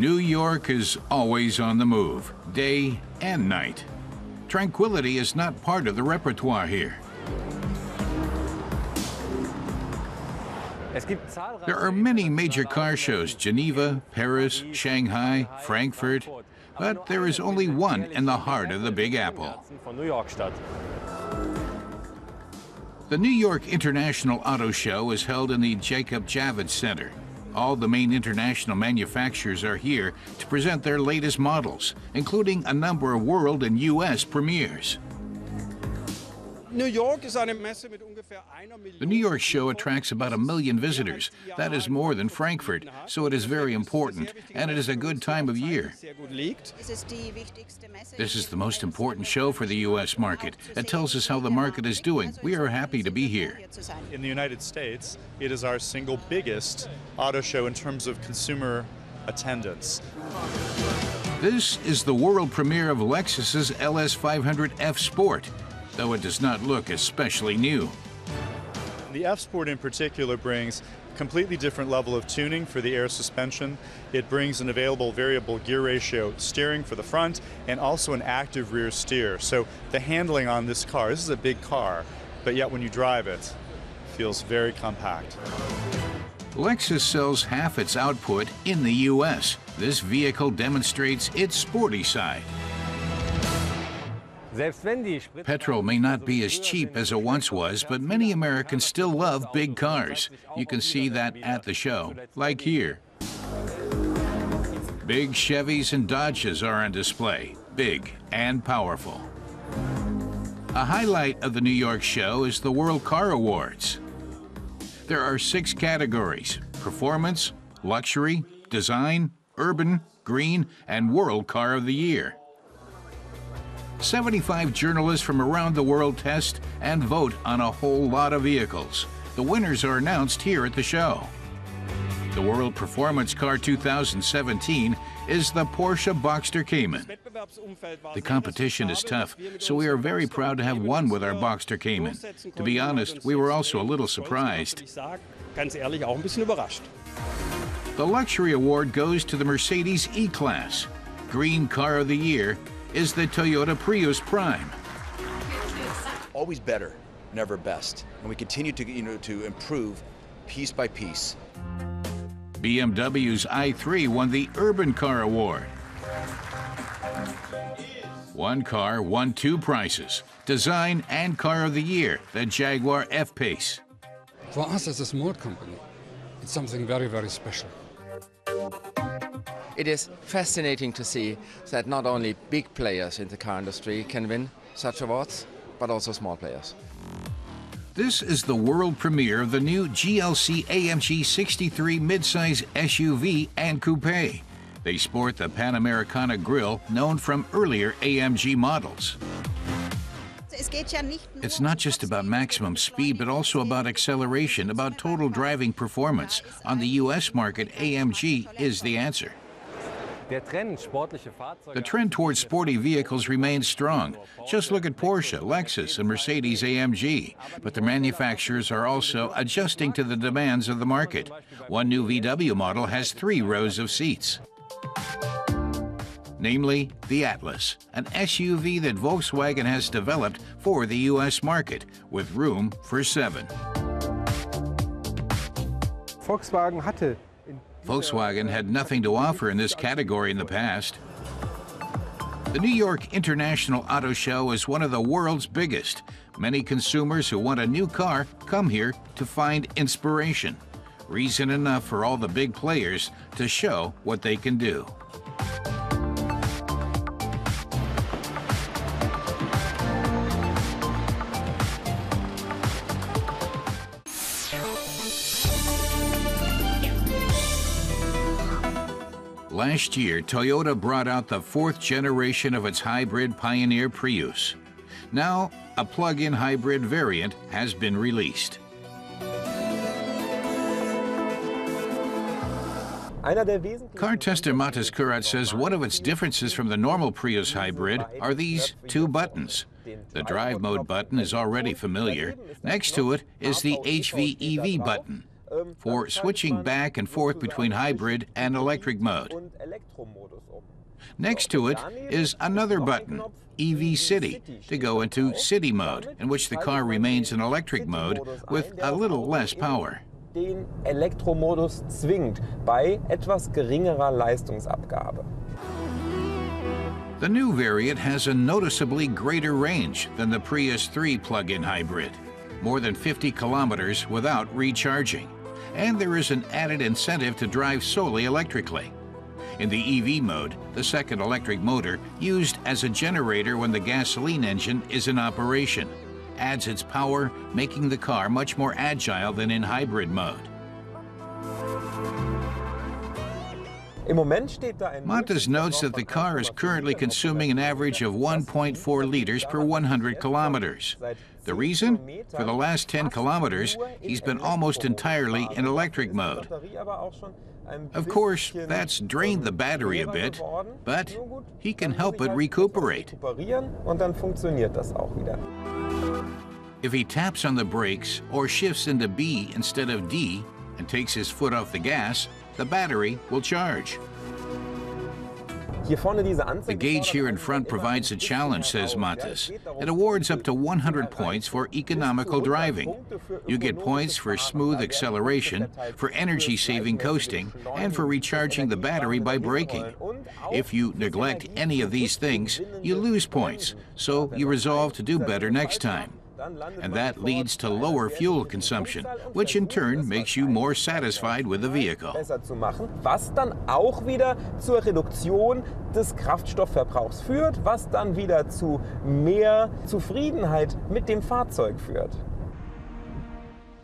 New York is always on the move, day and night. Tranquility is not part of the repertoire here. There are many major car shows: Geneva, Paris, Shanghai, Frankfurt, but there is only one in the heart of the Big Apple. The New York International Auto Show is held in the Jacob Javits Center. All the main international manufacturers are here to present their latest models, including a number of world and U.S. premieres. The New York show attracts about 1 million visitors. That is more than Frankfurt, so it is very important, and it is a good time of year. This is the most important show for the U.S. market. It tells us how the market is doing. We are happy to be here. In the United States, it is our single biggest auto show in terms of consumer attendance. This is the world premiere of Lexus's LS500F Sport, though it does not look especially new. The F Sport in particular brings a completely different level of tuning for the air suspension. It brings an available variable gear ratio steering for the front and also an active rear steer. So the handling on this car, this is a big car, but yet when you drive it, it feels very compact. Lexus sells half its output in the U.S. This vehicle demonstrates its sporty side. Petrol may not be as cheap as it once was, but many Americans still love big cars. You can see that at the show, like here. Big Chevys and Dodges are on display, big and powerful. A highlight of the New York show is the World Car Awards. There are 6 categories: performance, luxury, design, urban, green, and World Car of the Year. 75 journalists from around the world test and vote on a whole lot of vehicles. The winners are announced here at the show. The World Performance Car 2017 is the Porsche Boxster Cayman. The competition is tough, so we are very proud to have won with our Boxster Cayman. To be honest, we were also a little surprised. The Luxury Award goes to the Mercedes E-Class. Green Car of the Year is the Toyota Prius Prime. Always better, never best. And we continue to improve piece by piece. BMW's i3 won the Urban Car Award. One car won 2 prizes: Design and Car of the Year, the Jaguar F-Pace. For us as a small company, it's something very, very special. It is fascinating to see that not only big players in the car industry can win such awards, but also small players. This is the world premiere of the new GLC AMG 63 midsize SUV and coupe. They sport the Panamericana grille known from earlier AMG models. It's not just about maximum speed, but also about acceleration, about total driving performance. On the U.S. market, AMG is the answer. The trend towards sporty vehicles remains strong. Just look at Porsche, Lexus, and Mercedes-AMG. But the manufacturers are also adjusting to the demands of the market. One new VW model has 3 rows of seats, namely the Atlas, an SUV that Volkswagen has developed for the U.S. market, with room for 7. Volkswagen had nothing to offer in this category in the past. The New York International Auto Show is one of the world's biggest. Many consumers who want a new car come here to find inspiration. Reason enough for all the big players to show what they can do. Last year, Toyota brought out the 4th generation of its hybrid Pioneer Prius. Now, a plug-in hybrid variant has been released. Car tester Matas Kurat says one of its differences from the normal Prius hybrid are these 2 buttons. The drive mode button is already familiar. Next to it is the HVEV button. for switching back and forth between hybrid and electric mode. Next to it is another button, EV City, to go into city mode, in which the car remains in electric mode with a little less power. Den Elektromodus zwingt bei etwas geringerer Leistungsabgabe. The new variant has a noticeably greater range than the Prius 3 plug-in hybrid, more than 50 kilometers without recharging, and there is an added incentive to drive solely electrically. In the EV mode, the second electric motor, used as a generator when the gasoline engine is in operation, adds its power, making the car much more agile than in hybrid mode. Montes notes that the car is currently consuming an average of 1.4 liters per 100 kilometers. The reason? For the last 10 kilometers, he's been almost entirely in electric mode. Of course, that's drained the battery a bit, but he can help it recuperate. If he taps on the brakes or shifts into B instead of D and takes his foot off the gas, the battery will charge. The gauge here in front provides a challenge, says Montes. It awards up to 100 points for economical driving. You get points for smooth acceleration, for energy-saving coasting, and for recharging the battery by braking. If you neglect any of these things, you lose points, so you resolve to do better next time. And that leads to lower fuel consumption, which in turn makes you more satisfied with the vehicle. Was dann auch wieder zur Reduktion des Kraftstoffverbrauchs führt, was dann wieder zu mehr Zufriedenheit mit dem Fahrzeug führt.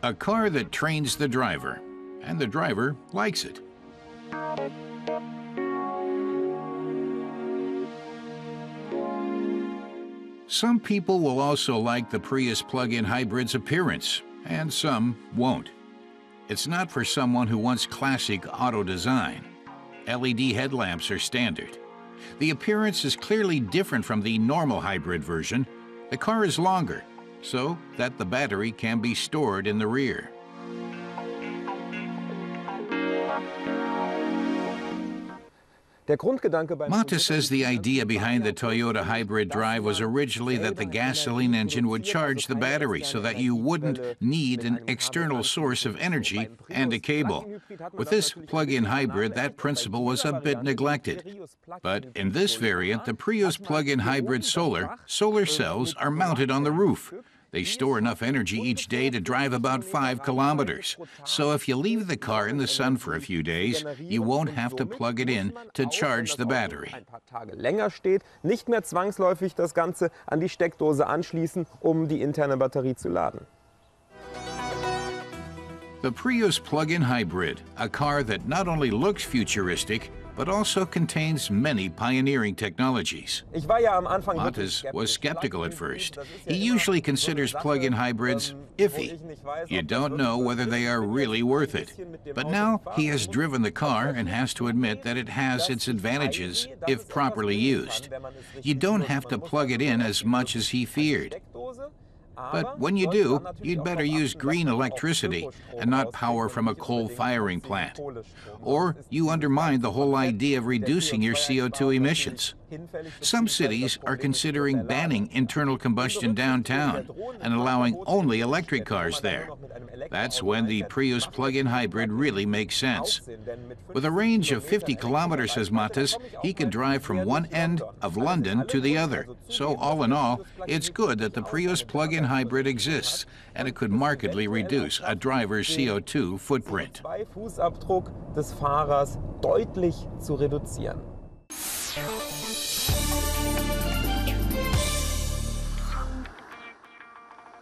A car that trains the driver, and the driver likes it. Some people will also like the Prius plug-in hybrid's appearance, and some won't. It's not for someone who wants classic auto design. LED headlamps are standard. The appearance is clearly different from the normal hybrid version. The car is longer, so that the battery can be stored in the rear. Montes says the idea behind the Toyota hybrid drive was originally that the gasoline engine would charge the battery so that you wouldn't need an external source of energy and a cable. With this plug-in hybrid, that principle was a bit neglected. But in this variant, the Prius plug-in hybrid solar cells are mounted on the roof. They store enough energy each day to drive about 5 kilometers. So if you leave the car in the sun for a few days, you won't have to plug it in to charge the battery. Länger steht, nicht mehr zwangsläufig das Ganze an die Steckdose anschließen, die interne Batterie zu laden. The Prius plug-in hybrid, a car that not only looks futuristic, but also contains many pioneering technologies. Montes was skeptical at first. He usually considers plug-in hybrids iffy. You don't know whether they are really worth it. But now he has driven the car and has to admit that it has its advantages if properly used. You don't have to plug it in as much as he feared. But when you do, you'd better use green electricity and not power from a coal-firing plant. Or you undermine the whole idea of reducing your CO2 emissions. Some cities are considering banning internal combustion downtown and allowing only electric cars there. That's when the Prius plug-in hybrid really makes sense. With a range of 50 kilometers, says Montes, he can drive from one end of London to the other. So all in all, it's good that the Prius plug-in hybrid exists, and it could markedly reduce a driver's CO2 footprint. Fußabdruck des Fahrers deutlich zu reduzieren.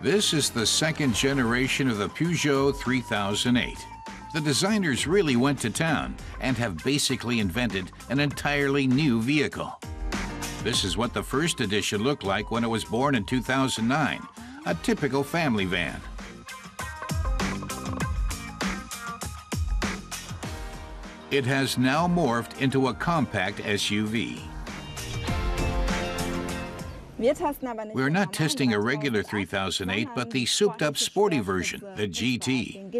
This is the second generation of the Peugeot 3008. The designers really went to town and have basically invented an entirely new vehicle. This is what the first edition looked like when it was born in 2009, a typical family van. It has now morphed into a compact SUV. We're not testing a regular 3008, but the souped-up sporty version, the GT.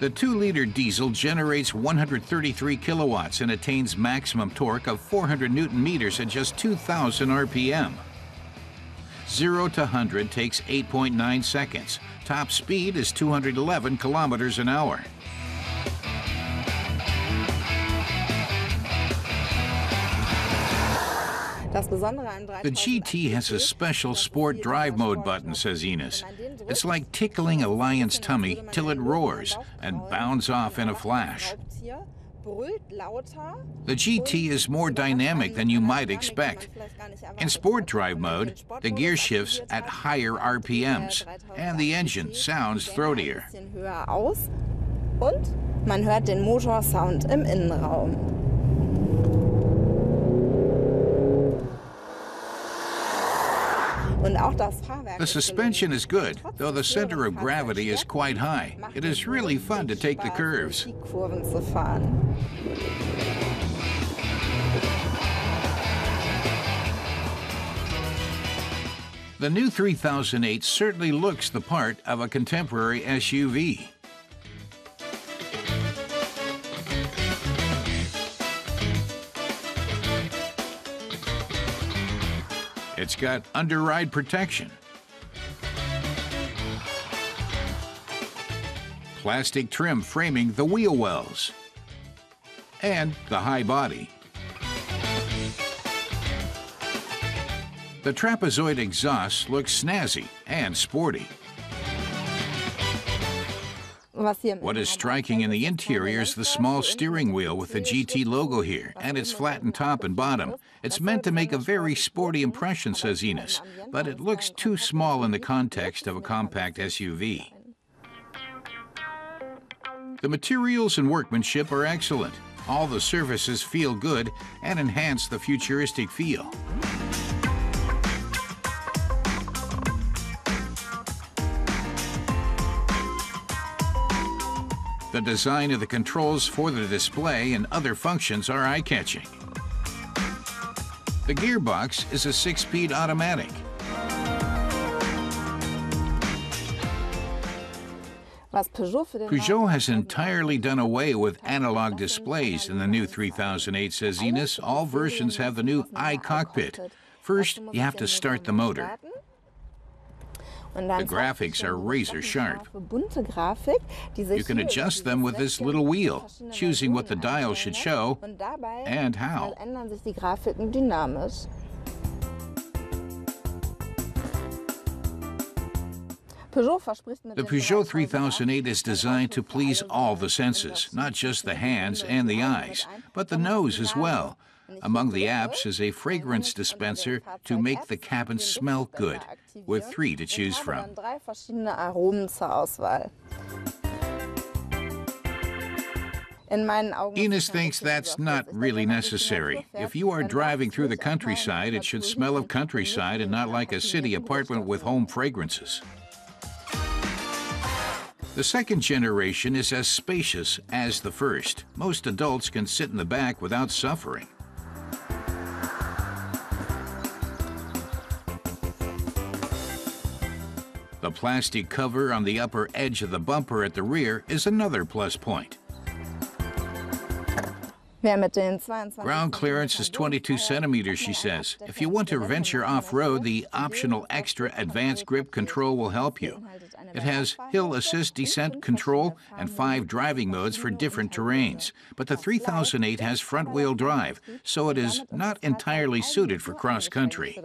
The 2-liter diesel generates 133 kilowatts and attains maximum torque of 400 Newton meters at just 2,000 RPM. 0 to 100 takes 8.9 seconds. Top speed is 211 kilometers an hour. The GT has a special sport drive mode button, says Ines. It's like tickling a lion's tummy till it roars and bounds off in a flash. The GT is more dynamic than you might expect. In sport drive mode, the gear shifts at higher RPMs and the engine sounds throatier. Und man hört den Motorsound im Innenraum. The suspension is good, though the center of gravity is quite high. It is really fun to take the curves. The new 3008 certainly looks the part of a contemporary SUV. It's got underride protection, plastic trim framing the wheel wells, and the high body. The trapezoid exhaust looks snazzy and sporty. What is striking in the interior is the small steering wheel with the GT logo here, and its flattened top and bottom. It's meant to make a very sporty impression, says Ines, but it looks too small in the context of a compact SUV. The materials and workmanship are excellent. All the surfaces feel good and enhance the futuristic feel. The design of the controls for the display and other functions are eye-catching. The gearbox is a 6-speed automatic. Peugeot has entirely done away with analog displays in the new 3008, says Ines. All versions have the new iCockpit. First, you have to start the motor. The graphics are razor sharp. You can adjust them with this little wheel, choosing what the dial should show and how. The Peugeot 3008 is designed to please all the senses, not just the hands and the eyes, but the nose as well. Among the apps is a fragrance dispenser to make the cabin smell good, with 3 to choose from. Ines thinks that's not really necessary. If you are driving through the countryside, it should smell of countryside and not like a city apartment with home fragrances. The second generation is as spacious as the first. Most adults can sit in the back without suffering. The plastic cover on the upper edge of the bumper at the rear is another plus point. Ground clearance is 22 centimeters, she says. If you want to venture off-road, the optional extra advanced grip control will help you. It has hill assist descent control and 5 driving modes for different terrains. But the 3008 has front-wheel drive, so it is not entirely suited for cross-country.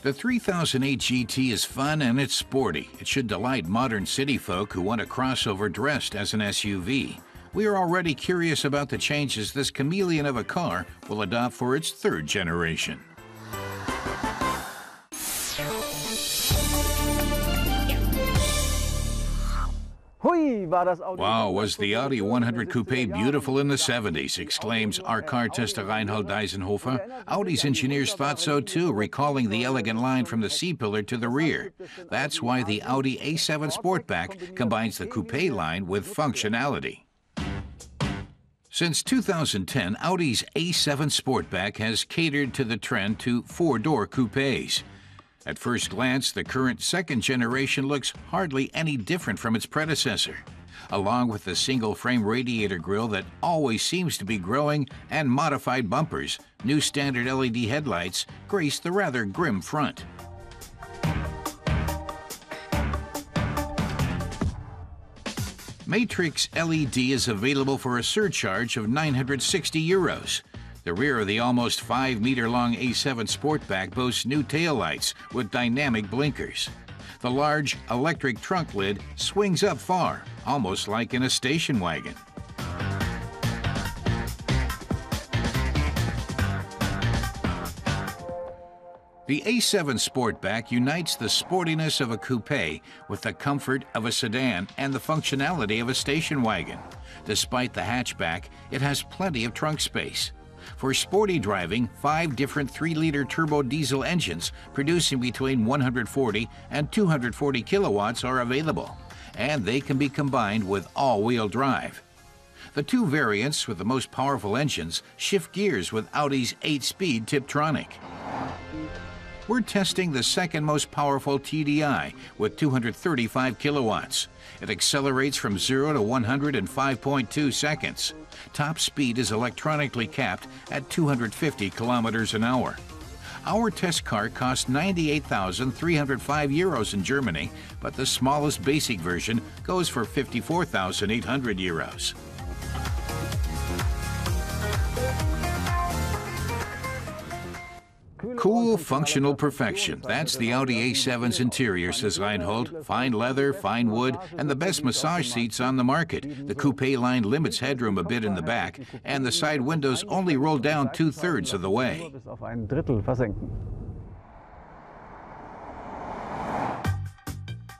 The 3008 GT is fun and it's sporty. It should delight modern city folk who want a crossover dressed as an SUV. We are already curious about the changes this chameleon of a car will adopt for its 3rd generation. Wow, was the Audi 100 Coupe beautiful in the 70s, exclaims our car tester Reinhold Eisenhofer. Audi's engineers thought so too, recalling the elegant line from the C-pillar to the rear. That's why the Audi A7 Sportback combines the coupe line with functionality. Since 2010, Audi's A7 Sportback has catered to the trend to 4-door coupes. At first glance, the current second generation looks hardly any different from its predecessor. Along with the single-frame radiator grille that always seems to be growing and modified bumpers, new standard LED headlights grace the rather grim front. Matrix LED is available for a surcharge of €960. The rear of the almost 5-meter-long A7 Sportback boasts new taillights with dynamic blinkers. The large electric trunk lid swings up far, almost like in a station wagon. The A7 Sportback unites the sportiness of a coupe with the comfort of a sedan and the functionality of a station wagon. Despite the hatchback, it has plenty of trunk space. For sporty driving, 5 different 3-liter turbo diesel engines producing between 140 and 240 kilowatts are available, and they can be combined with all-wheel drive. The 2 variants with the most powerful engines shift gears with Audi's 8-speed Tiptronic. We're testing the second most powerful TDI with 235 kilowatts. It accelerates from 0 to 100 in 5.2 seconds. Top speed is electronically capped at 250 kilometers an hour. Our test car cost €98,305 in Germany, but the smallest basic version goes for €54,800. Cool, functional perfection. That's the Audi A7's interior, says Reinhold. Fine leather, fine wood, and the best massage seats on the market. The coupe line limits headroom a bit in the back, and the side windows only roll down 2/3 of the way.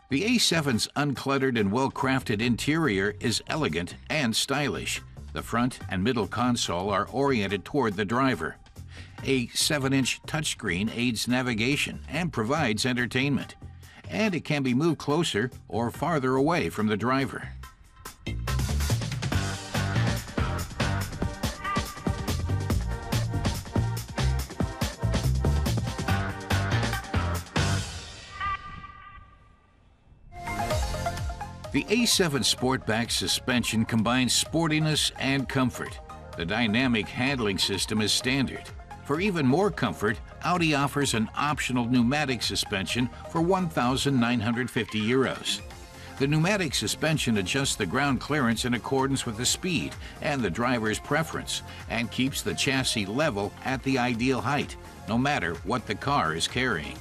The A7's uncluttered and well-crafted interior is elegant and stylish. The front and middle console are oriented toward the driver. A 7-inch touchscreen aids navigation and provides entertainment. And it can be moved closer or farther away from the driver. The A7 Sportback suspension combines sportiness and comfort. The dynamic handling system is standard. For even more comfort, Audi offers an optional pneumatic suspension for €1,950. The pneumatic suspension adjusts the ground clearance in accordance with the speed and the driver's preference and keeps the chassis level at the ideal height, no matter what the car is carrying.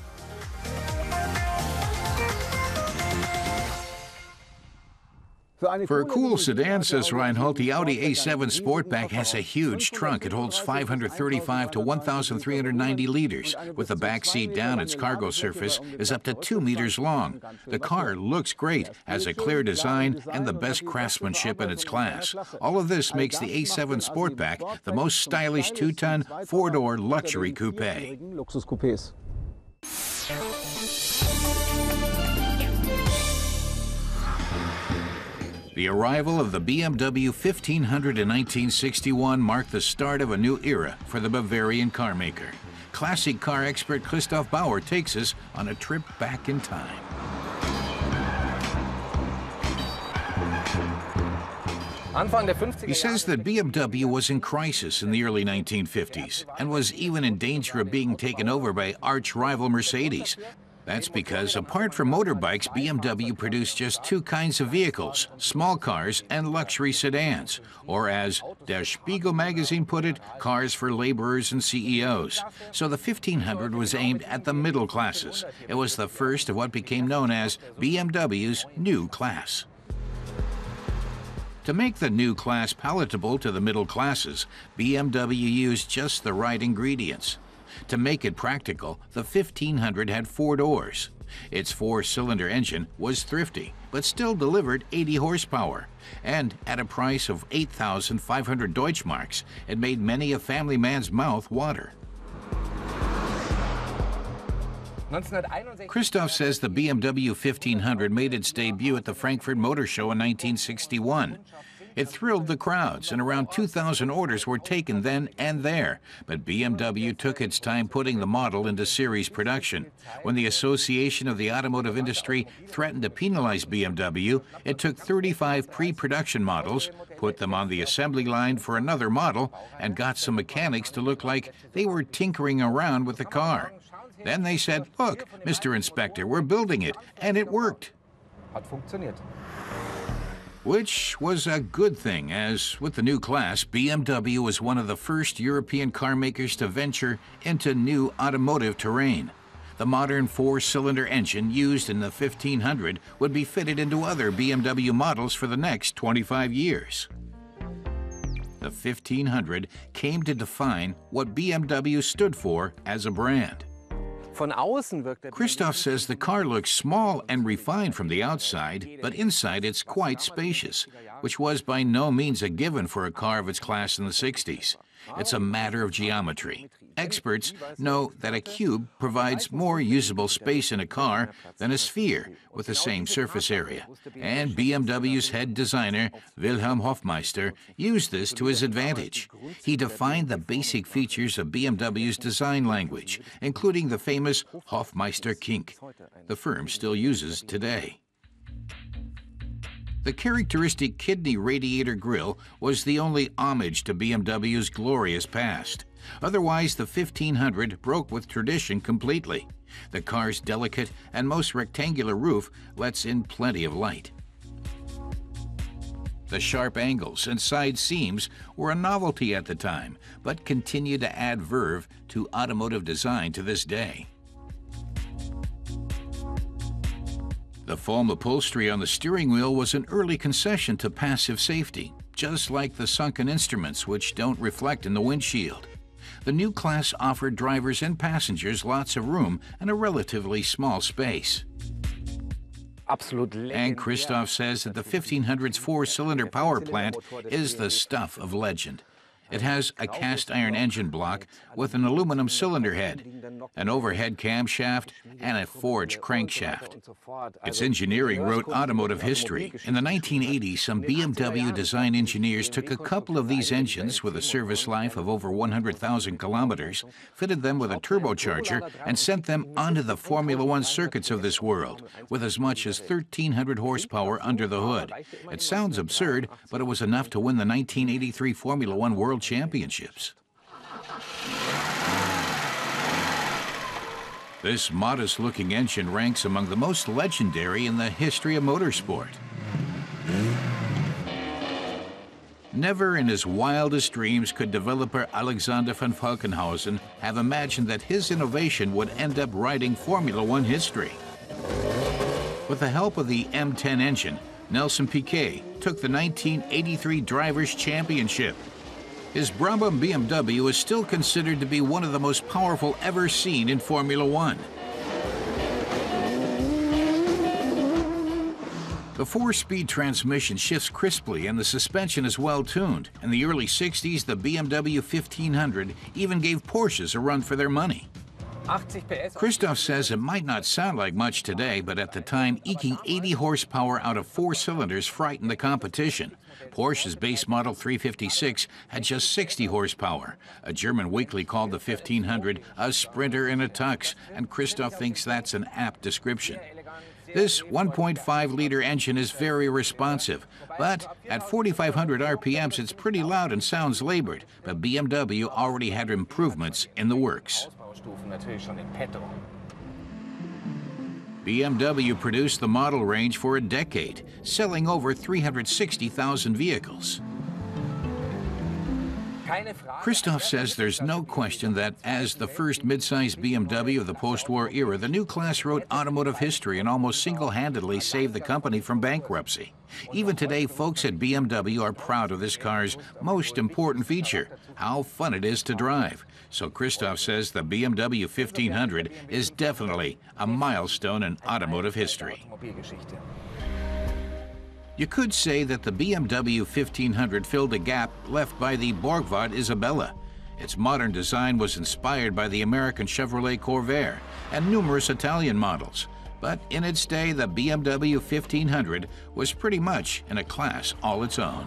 For a cool sedan, says Reinhold, the Audi A7 Sportback has a huge trunk. It holds 535 to 1,390 liters. With the back seat down, its cargo surface is up to 2 meters long. The car looks great, has a clear design, and the best craftsmanship in its class. All of this makes the A7 Sportback the most stylish 2-ton, 4-door luxury coupe. The arrival of the BMW 1500 in 1961 marked the start of a new era for the Bavarian car maker. Classic car expert Christoph Bauer takes us on a trip back in time. He says that BMW was in crisis in the early 1950s and was even in danger of being taken over by arch-rival Mercedes. That's because, apart from motorbikes, BMW produced just 2 kinds of vehicles, small cars and luxury sedans, or as Der Spiegel magazine put it, cars for laborers and CEOs. So the 1500 was aimed at the middle classes. It was the first of what became known as BMW's new class. To make the new class palatable to the middle classes, BMW used just the right ingredients. To make it practical, the 1500 had 4 doors. Its 4-cylinder engine was thrifty, but still delivered 80 horsepower. And at a price of 8,500 Deutschmarks, it made many a family man's mouth water. Christoph says the BMW 1500 made its debut at the Frankfurt Motor Show in 1961. It thrilled the crowds, and around 2,000 orders were taken then and there. But BMW took its time putting the model into series production. When the Association of the Automotive Industry threatened to penalize BMW, it took 35 pre-production models, put them on the assembly line for another model, and got some mechanics to look like they were tinkering around with the car. Then they said, "Look, Mr. Inspector, we're building it," and it worked. Hat funktioniert. Which was a good thing, as with the new class, BMW was one of the first European car makers to venture into new automotive terrain. The modern four-cylinder engine used in the 1500 would be fitted into other BMW models for the next 25 years. The 1500 came to define what BMW stood for as a brand. Christoph says the car looks small and refined from the outside, but inside it's quite spacious, which was by no means a given for a car of its class in the 60s. It's a matter of geometry. Experts know that a cube provides more usable space in a car than a sphere with the same surface area. And BMW's head designer, Wilhelm Hofmeister, used this to his advantage. He defined the basic features of BMW's design language, including the famous Hofmeister kink the firm still uses today. The characteristic kidney radiator grille was the only homage to BMW's glorious past. Otherwise, the 1500 broke with tradition completely. The car's delicate and most rectangular roof lets in plenty of light. The sharp angles and side seams were a novelty at the time, but continue to add verve to automotive design to this day. The foam upholstery on the steering wheel was an early concession to passive safety, just like the sunken instruments, which don't reflect in the windshield. The new class offered drivers and passengers lots of room and a relatively small space. And Christoph says that the 1500's four-cylinder power plant is the stuff of legend. It has a cast-iron engine block with an aluminum cylinder head, an overhead camshaft, and a forged crankshaft. Its engineering wrote automotive history. In the 1980s, some BMW design engineers took a couple of these engines with a service life of over 100,000 kilometers, fitted them with a turbocharger, and sent them onto the Formula One circuits of this world, with as much as 1,300 horsepower under the hood. It sounds absurd, but it was enough to win the 1983 Formula One World Championships. This modest-looking engine ranks among the most legendary in the history of motorsport. Never in his wildest dreams could developer Alexander von Falkenhausen have imagined that his innovation would end up writing Formula One history. With the help of the M10 engine, Nelson Piquet took the 1983 Drivers' Championship. His Brabham BMW is still considered to be one of the most powerful ever seen in Formula One. The four-speed transmission shifts crisply and the suspension is well-tuned. In the early 60s, the BMW 1500 even gave Porsches a run for their money. Christoph says it might not sound like much today, but at the time, eking 80 horsepower out of four cylinders frightened the competition. Porsche's base model 356 had just 60 horsepower. A German weekly called the 1500 a sprinter in a tux, and Christoph thinks that's an apt description. This 1.5-liter engine is very responsive, but at 4,500 RPMs it's pretty loud and sounds labored, but BMW already had improvements in the works. BMW produced the model range for a decade, selling over 360,000 vehicles. Christoph says there's no question that as the first mid-size BMW of the post-war era, the new class wrote automotive history and almost single-handedly saved the company from bankruptcy. Even today, folks at BMW are proud of this car's most important feature, how fun it is to drive. So Christoph says the BMW 1500 is definitely a milestone in automotive history. You could say that the BMW 1500 filled a gap left by the Borgward Isabella. Its modern design was inspired by the American Chevrolet Corvair and numerous Italian models. But in its day, the BMW 1500 was pretty much in a class all its own.